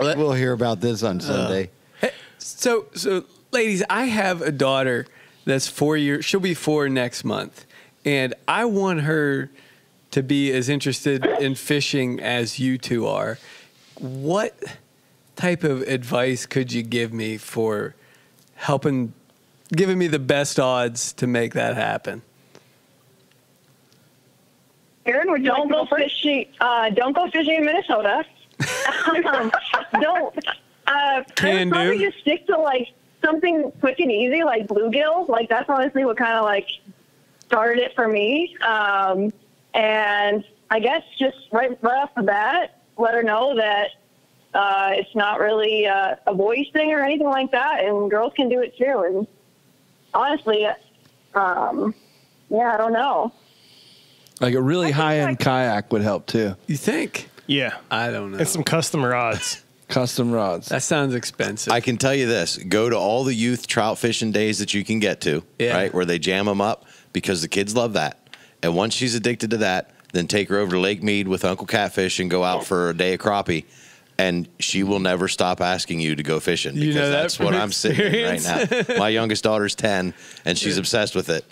We'll hear about this on Sunday. So, ladies, I have a daughter that's 4 years. She'll be 4 next month, and I want her to be as interested in fishing as you two are. What type of advice could you give me for giving me the best odds to make that happen? Erin, would you don't go fishing. Don't go fishing in Minnesota. Don't. I would probably just stick to like something quick and easy, like bluegills. Like that's honestly what kind of like started it for me. And I guess just right off the bat, let her know that it's not really a boys thing or anything like that, and girls can do it too. And honestly, yeah, I don't know. Like a really high-end kayak would help too. You think? Yeah. I don't know. And some customer rods. Custom rods. That sounds expensive. I can tell you this: go to all the youth trout fishing days that you can get to, right, where they jam them up, because the kids love that. And once she's addicted to that, then take her over to Lake Mead with Uncle Catfish and go out for a day of crappie, and she will never stop asking you to go fishing, because that's what I'm sitting in right now. My youngest daughter's 10, and she's obsessed with it.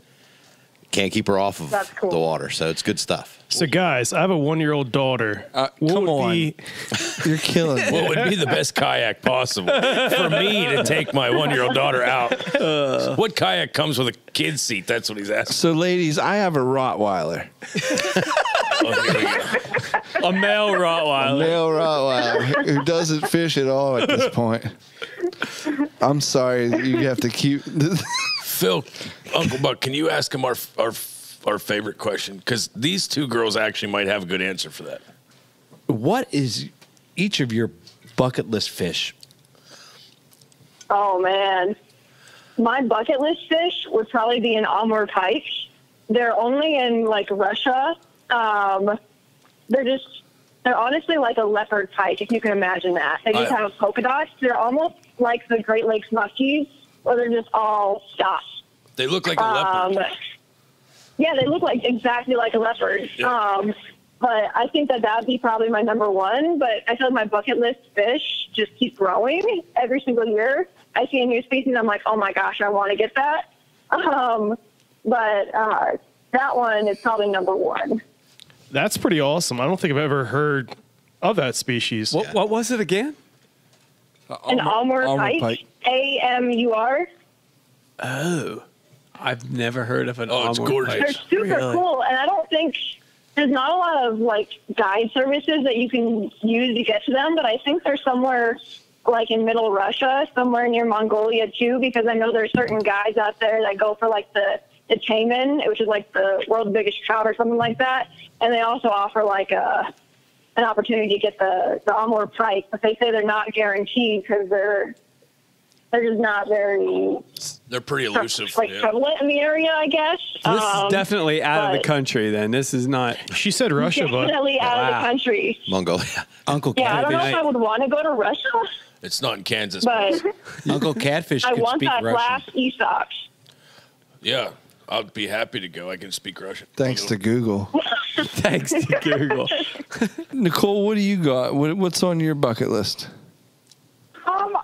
Can't keep her off of the water, so it's good stuff. So, guys, I have a 1-year-old daughter. Come on. You're killing me. What would be the best kayak possible for me to take my 1-year-old daughter out? What kayak comes with a kid's seat? That's what he's asking. So, ladies, I have a Rottweiler. Oh, here we go. A male Rottweiler. A male Rottweiler who doesn't fish at all at this point. I'm sorry, you have to keep. Phil, Uncle Buck, can you ask him our favorite question? Because these two girls actually might have a good answer for that. What is each of your bucket list fish? Oh, man. My bucket list fish would probably be an Amur pike. They're only in, like, Russia. They're honestly like a leopard pike, if you can imagine that. They just have polka dots. They're almost like the Great Lakes muskies, or they're just all stopped. They look like a leopard. Yeah, they look like exactly like a leopard. Yeah. But I think that would be probably my number one. But I feel like my bucket list fish just keep growing every single year. I see a new species, I'm like, oh my gosh, I want to get that. But that one is probably number one. That's pretty awesome. I don't think I've ever heard of that species. What was it again? An Amur pike. AMUR. Oh, I've never heard of an Amur it's gorgeous. pike. They're super cool, and I don't think there's not a lot of like guide services that you can use to get to them, but I think they're somewhere like in middle Russia, somewhere near Mongolia too, because I know there's certain guys out there that go for like the Taiman, which is like the world's biggest trout or something like that, and they also offer like an opportunity to get the Amur pike, but they say they're not guaranteed because they're just not very. They're pretty elusive. Prevalent in the area, I guess. So this is definitely out of the country. Then this is not. She said Russia, but definitely out of the country. Mongolia. Uncle Yeah, I don't Catfish. know if I would want to go to Russia, It's not in Kansas. but Uncle Catfish I can want speak that Russian. glass ESOP. Yeah, I'd be happy to go. I can speak Russian. Thanks to Google. Thanks to Google. Nicole, what do you got? What's on your bucket list?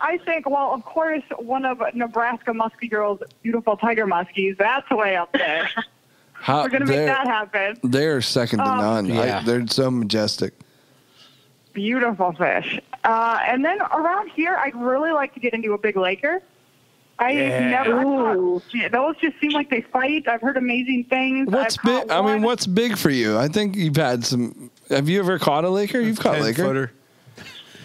I think, well, of course, one of Nebraska Muskie Girls' beautiful tiger muskies. That's way up there. We're going to make that happen. They're second to none. Yeah. They're so majestic. Beautiful fish. And then around here, I'd really like to get into a big laker. Those just seem like they fight. I've heard amazing things. What's big? I mean, what's big for you? I think you've had some. Have you ever caught a laker? You've caught a laker. 10-footer.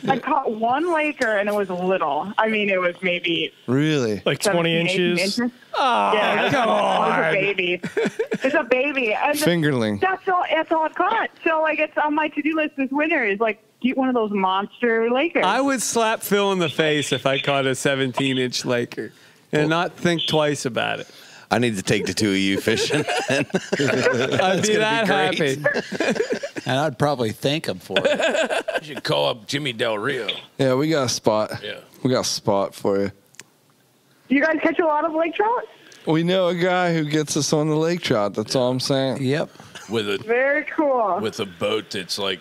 I caught one laker, and it was little. I mean, it was maybe Really? like 20 inches. Yeah, come on. It's a baby. It's a baby. And Fingerling. That's all I've caught. So, like, it's on my to-do list this winter is, like, get one of those monster lakers. I would slap Phil in the face if I caught a 17-inch laker and not think twice about it. I need to take the two of you fishing. I'd be that happy. And I'd probably thank him for it. You should call up Jimmy Del Rio. Yeah, we got a spot. Yeah. We got a spot for you. Do you guys catch a lot of lake trout? We know a guy who gets us on the lake trout. That's all I'm saying. Yep. With a Very cool. with a boat that's like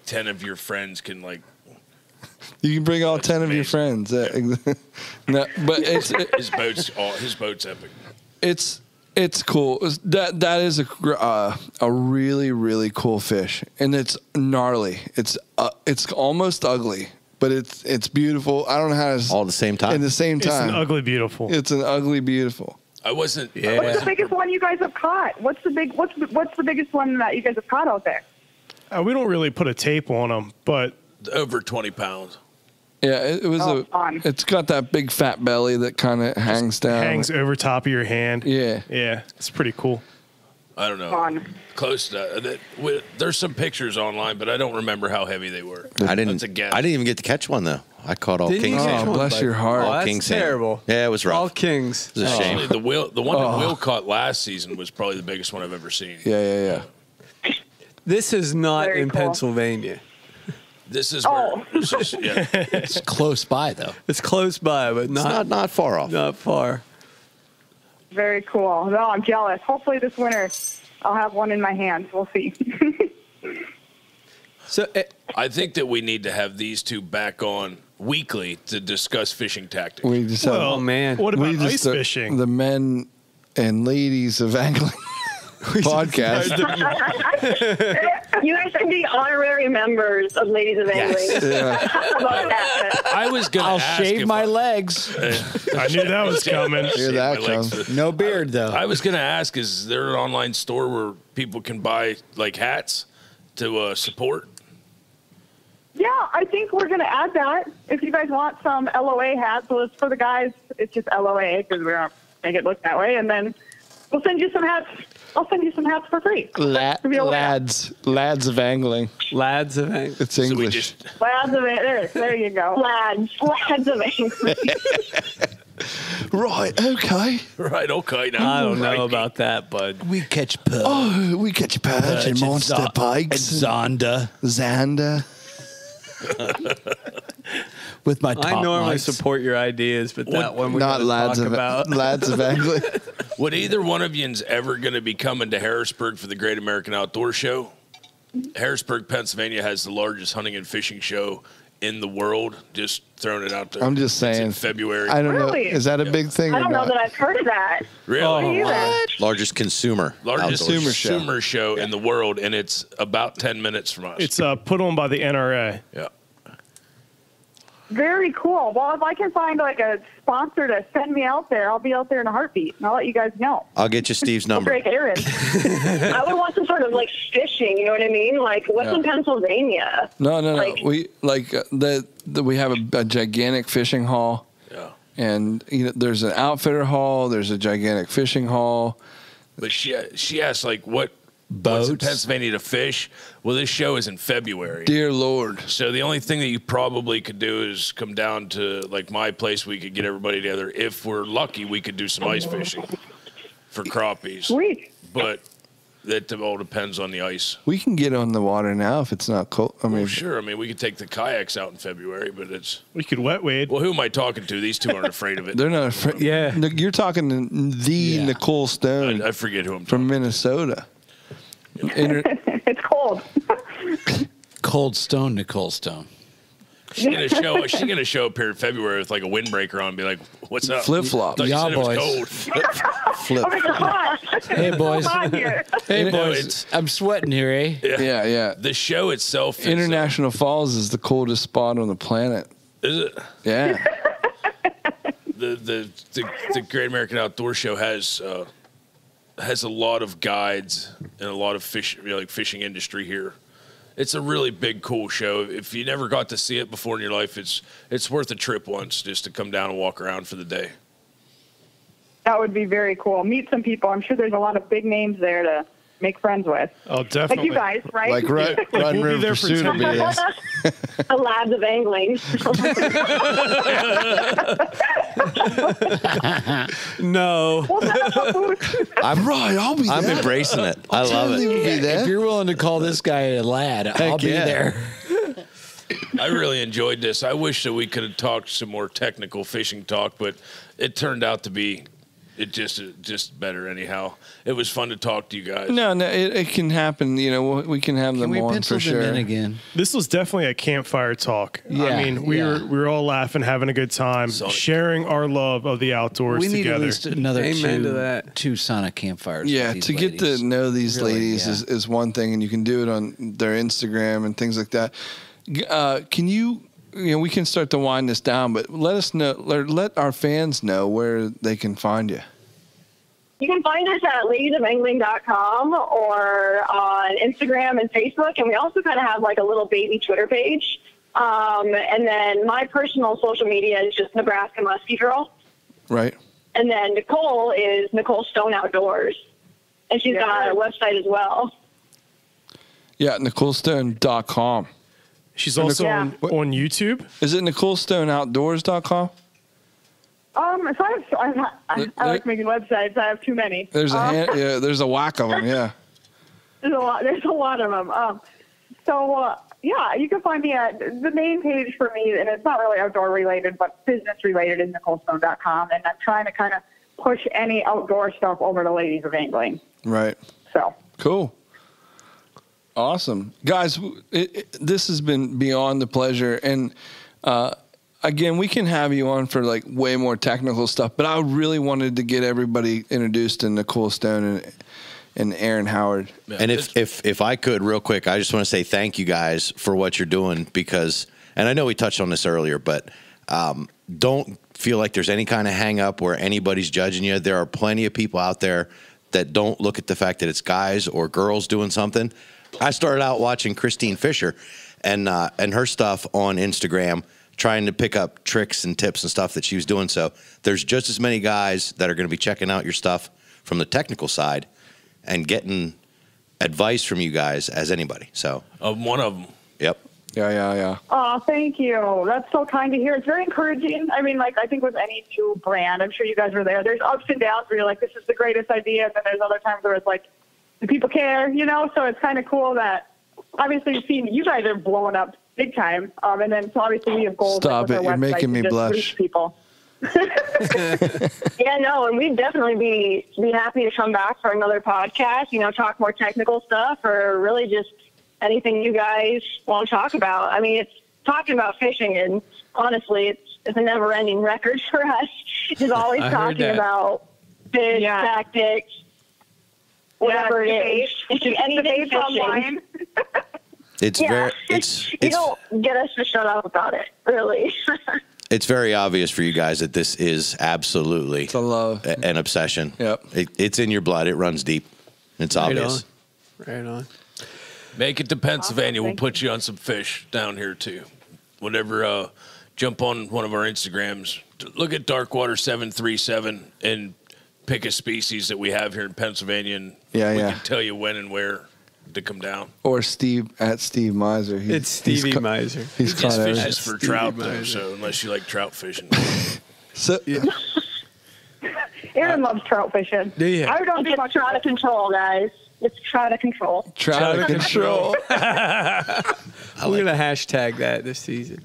10 of your friends can like. You can bring all That's 10 of your amazing. friends. No, but it's His boat's epic. it's cool. That is a really really cool fish, and it's gnarly. It's almost ugly, but it's beautiful. I don't know how to All at the same time? In the same It's time, an ugly beautiful. It's an ugly beautiful. I wasn't. What's the biggest one you guys have caught? What's the biggest one that you guys have caught out there? We don't really put a tape on them, but Over 20 pounds. Yeah, it was fun. It's got that big fat belly that kind of hangs down. hangs over top of your hand. Yeah. Yeah, it's pretty cool. I don't know. Fun. Close to there's some pictures online, but I don't remember how heavy they were. I didn't. That's a guess. I didn't even get to catch one though. I caught all Didn't you kings. catch Oh, one? bless your heart. Oh, that's King Sam. terrible. Yeah, it was rough. All kings. It was a shame. Actually, the one that Will caught last season was probably the biggest one I've ever seen. Yeah. This is not Very in cool. Pennsylvania. This is where. This is, yeah. It's close by, though. It's close by, but It's not not far off. not far. Very cool. No, I'm jealous. Hopefully this winter I'll have one in my hands. We'll see. So I think that we need to have these two back on weekly to discuss fishing tactics. We just have, Well, man. what about we just ice fishing? The men and ladies of angling podcast. You guys can be honorary members of Ladies of Angling. How about that? I was gonna. I'll ask shave if my legs. I knew that was coming. Here Shave that my legs comes. for- No beard, though. I was gonna ask: is there an online store where people can buy like hats to support? Yeah, I think we're going to add that. If you guys want some LOA hats, so it's for the guys, it's just LOA because make it look that way, and then we'll send you some hats. I'll send you some hats for free. Lads of angling. Lads of angling. It's English. Lads of it. There you go. Lads of angling. Right. Okay. Right, okay. Now, I don't know about that, bud. We catch perch. Oh, we catch perch and monster pikes. And Zonda. With my top I normally lights. support your ideas, but that one we Not gotta lads talk of about. lads of angling. Would either one of yous ever going to be coming to Harrisburg for the Great American Outdoor Show? Harrisburg, Pennsylvania has the largest hunting and fishing show in the world. Just throwing it out there. I'm just It's saying. in February. I don't know. Really? Is that a big thing? I or don't know not? that I've heard of that. Really? Largest consumer. Largest outdoors. consumer show in the world, and it's about 10 minutes from us. It's put on by the NRA. yeah. Very cool. Well, if I can find like a sponsor to send me out there, I'll be out there in a heartbeat, and I'll let you guys know. I'll get you Steve's number. Break Erin. I would want some sort of like fishing, you know what I mean? Like what's in Pennsylvania? No. Like- We we have a gigantic fishing hall, Yeah. and there's an outfitter hall. There's a gigantic fishing hall. But she asked, like, what's in Boats. Pennsylvania to fish? Well, this show is in February. Dear Lord. So the only thing that you probably could do is come down to, like, my place. We could get everybody together. If we're lucky, we could do some ice fishing for crappies. Sweet. But that all depends on the ice. We can get on the water now if it's not cold. I mean, Well, sure. I mean, we could take the kayaks out in February, but it's... We could wet wade. Well, who am I talking to? These two aren't afraid of it. they're not afraid. Yeah. You're talking to the Nicole Stone I forget who I'm from talking Minnesota. It's cold. Cold Stone, Nicole Stone. She's gonna show up here in February with like a windbreaker on and be like, what's up? Flip-flops. Thought you Yeah, said it was boys. cold. Flip. Oh, it's hot. Hey, boys. It's hot here. Hey, No, boys. it's- I'm sweating here, eh? Yeah. The show itself is, International Falls is the coldest spot on the planet. is it? Yeah. The Great American Outdoor Show has a lot of guides and a lot of fishing industry here. It's a really big, cool show. If you never got to see it before in your life, it's worth a trip once just to come down and walk around for the day. That would be very cool. Meet some people. I'm sure there's a lot of big names there to make friends with. Oh, definitely. Like you guys, right? Like Run We'll be River there for Pursuit will be 10 there. The lads of angling. No. We'll set up a booth. I'm Right, I'll be I'm there. embracing it. I love Totally it. would be there. If you're willing to call this guy a lad, I'll be yeah. there. I really enjoyed this. I wish that we could have talked some more technical fishing talk, but it turned out to be just better anyhow. It was fun to talk to you guys. No, it can happen. We can have Can them we on pencil for them sure. in again? This was definitely a campfire talk. Yeah, I mean, we were all laughing, having a good time, Sonic. sharing our love of the outdoors We need together. at least another Amen to that. two Sonic Campfires. Yeah, with these to get ladies. to know these Really, ladies yeah. is one thing, and you can do it on their Instagram and things like that. Can you? We can start to wind this down, but let us know. Let our fans know where they can find you. You can find us at ladiesofangling.com or on Instagram and Facebook. And we also kind of have like a little baby Twitter page. And then my personal social media is just Nebraska Muskie Girl. Right. And then Nicole is Nicole Stone Outdoors. And she's got a website as well. Yeah, NicoleStone.com. She's also Yeah. on YouTube. Is it NicoleStoneOutdoors.com? So I like making websites. I have too many. There's there's a whack of them. Yeah. There's a lot of them. Yeah, you can find me at the main page for me, and it's not really outdoor related, but business related is NicoleStone.com, and I'm trying to kind of push any outdoor stuff over to Ladies of Angling. Right. So Cool. Awesome. Guys, this has been beyond the pleasure. And again, we can have you on for like way more technical stuff, but I really wanted to get everybody introduced to Nicole Stone and Erin Howard. Yeah, And if I could real quick, I just want to say thank you guys for what you're doing because, and I know we touched on this earlier, but don't feel like there's any kind of hang up where anybody's judging you. There are plenty of people out there that don't look at the fact that it's guys or girls doing something. I started out watching Christine Fisher and her stuff on Instagram, trying to pick up tricks and tips and stuff that she was doing. So there's just as many guys that are going to be checking out your stuff from the technical side and getting advice from you guys as anybody. So One of them. Yep. Yeah. Oh, thank you. That's so kind to hear. It's very encouraging. I mean, like, I think with any new brand, I'm sure you guys were there. There's ups and downs where you're like, this is the greatest idea. And then there's other times where it's like, do people care? You know, so it's kind of cool that obviously you've seen you guys are blowing up big time. And then so obviously we have goals. Stop like, it. You're making me blush. Reach people. Yeah, no, and we'd definitely be happy to come back for another podcast, you know, talk more technical stuff or really just anything you guys want to talk about. I mean, it's talking about fishing, and honestly, it's a never-ending record for us. Just always talking about fish, tactics, whatever it is. Anything fishing. You don't get us to shut up about it, really. It's very obvious for you guys that this is absolutely It's a love. an obsession. Yep. It's in your blood. It runs deep. It's obvious. Right on. Make it to Pennsylvania. We'll put you on some fish down here too. Whenever, jump on one of our Instagrams. Look at Darkwater 737 and pick a species that we have here in Pennsylvania, and we can tell you when and where to come down. Or Steve Miser. It's Stevie Miser. He's He just caught fishes everything. for trout, though, so unless you like trout fishing. So, Erin loves trout fishing. Do you? I don't do It's much Trout of Control, guys. It's Trout of Control. Trout of Control. We're going to hashtag that this season.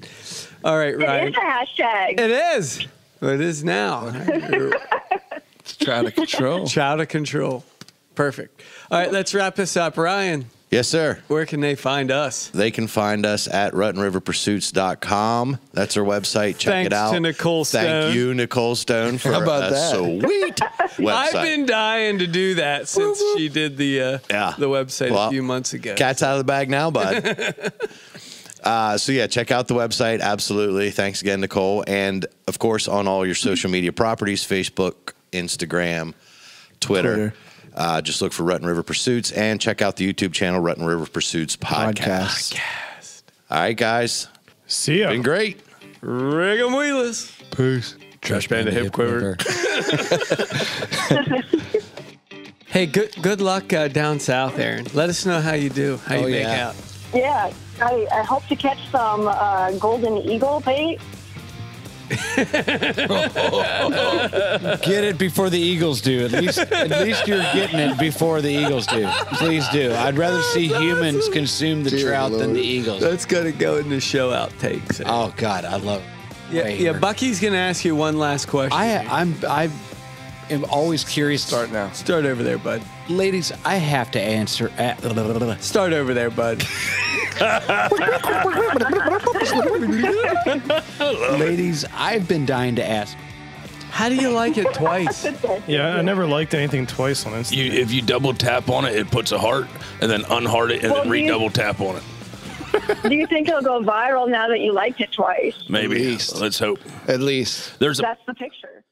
All right, Ryan. It is a hashtag. It is. It is now. It's Trout of Control. Trout of Control. Perfect. All right, let's wrap this up. Ryan, Yes, sir. where can they find us? They can find us at ruttenriverpursuits.com. That's our website. Check Thanks it out. to Nicole Stone. Thank you, Nicole Stone, for How about a that? sweet website. I've been dying to do that since she did the website a few months ago. Cat's out of the bag now, bud. So, yeah, check out the website. Absolutely. Thanks again, Nicole. And, of course, on all your social media properties, Facebook, Instagram, Twitter. Just look for Rutten River Pursuits and check out the YouTube channel, Rutten River Pursuits Podcast. All right, guys. See ya. Been great. Rig'em wheelers. Peace. Trash band, a hip quiver. Hey, good luck down south, Erin. Let us know how you do, how you make out. Yeah, I hope to catch some golden eagle bait. Get it before the Eagles do. At least you're getting it before the Eagles do. Please do. I'd rather see humans consume the trout than the Eagles. That's going to go in the show outtakes. Oh God, I love it. Yeah. Bucky's going to ask you one last question. I am always curious. Start now. Start over there, bud. Ladies, I have to answer. Start over there, bud. Ladies, I've been dying to ask. How do you like it twice? Yeah, I never liked anything twice on Instagram. If you double tap on it, it puts a heart, and then unheart it, and then redouble tap on it. Do you think it'll go viral now that you liked it twice? Maybe. Let's hope. At least. That's the picture.